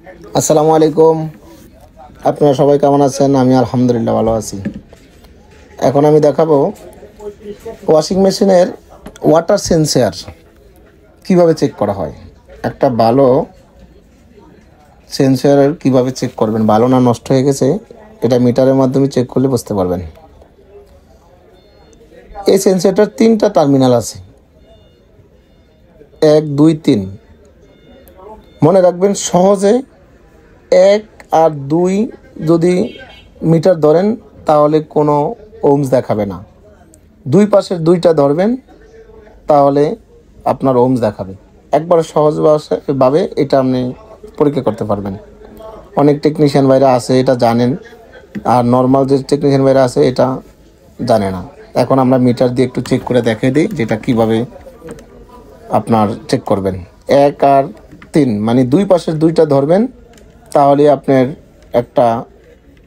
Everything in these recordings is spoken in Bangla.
আসসালামু আলাইকুম। আপনারা সবাই কেমন আছেন? আমি আলহামদুলিল্লাহ ভালো আছি। এখন আমি দেখাবো ওয়াশিং মেশিনের ওয়াটার সেন্সর কিভাবে চেক করা হয়। একটা ভালো সেন্সর কিভাবে চেক করবেন, ভালো না নষ্ট হয়ে গেছে, এটা মিটারের মাধ্যমে চেক করলে বুঝতে পারবেন। এই সেন্সরটার 3টা টার্মিনাল আছে, 1 2 3। মনে রাখবেন সহজে 1 আর 2 যদি মিটার ধরেন তাহলে কোনো ওহমস দেখাবে না। 2 পাশের 2টা ধরবেন তাহলে আপনার ওহমস দেখাবে। একবার সহজভাবে এটা আপনি পরীক্ষা করতে পারবেন। অনেক টেকনিশিয়ান ভাইরা আছে এটা জানেন, আর নর্মাল যে টেকনিশিয়ান ভাইরা আছে এটা জানে না। এখন আমরা মিটার দিয়ে একটু চেক করে দেখিয়ে দিই যেটা কিভাবে আপনার চেক করবেন। 1 আর 3 মানে 2 পাশের 2টা ধরবেন তাহলে আপনার একটা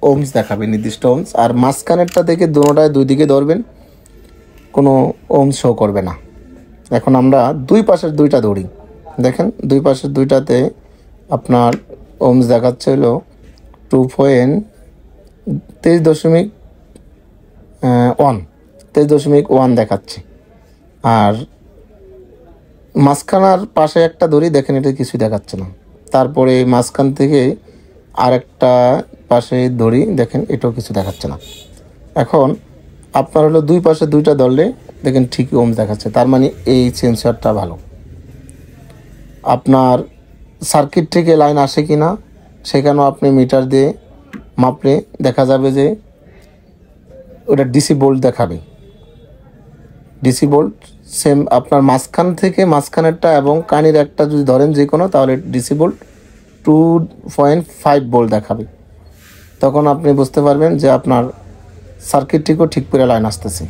ওহমস দেখাবে, নির্দিষ্ট ওহমস। আর মাঝখানেরটা থেকে দুটোটায় 2 দিকে ধরবেন, কোনো ওহমস শো করবে না। এখন আমরা 2 পাশের 2টা ধরি, দেখেন 2 পাশের 2টাতে আপনার ওহমস দেখাচ্ছে হলো 23.1 দেখাচ্ছে। আর মাঝখানার পাশে একটা ধরি, দেখেন এটা কিছুই দেখাচ্ছে না। তারপরে মাঝখান থেকে আরেকটা পাশে ধরি, দেখেন এটাও কিছু দেখাচ্ছে না। এখন আপনার হলো 2 পাশে 2টা ধরলে দেখেন ঠিকই ওহমস দেখাচ্ছে, তার মানে এই সেন্সরটা ভালো। আপনার সার্কিট থেকে লাইন আসে কি না সেখানেও আপনি মিটার দিয়ে মাপলে দেখা যাবে যে ওটা ডিসি বোল্ট দেখাবে। ডিসি বোল্ট সেম আপনার মাঝখান থেকে মাঝখানেরটা এবং কানির একটা যদি ধরেন যে কোনো, তাহলে ডিসি বোল্ট 2.5 ভোল্ট দেখাবে। তখন আপনি বুঝতে পারবেন যে আপনার সার্কিট থেকেও ঠিক করে লাইন আসতেছে।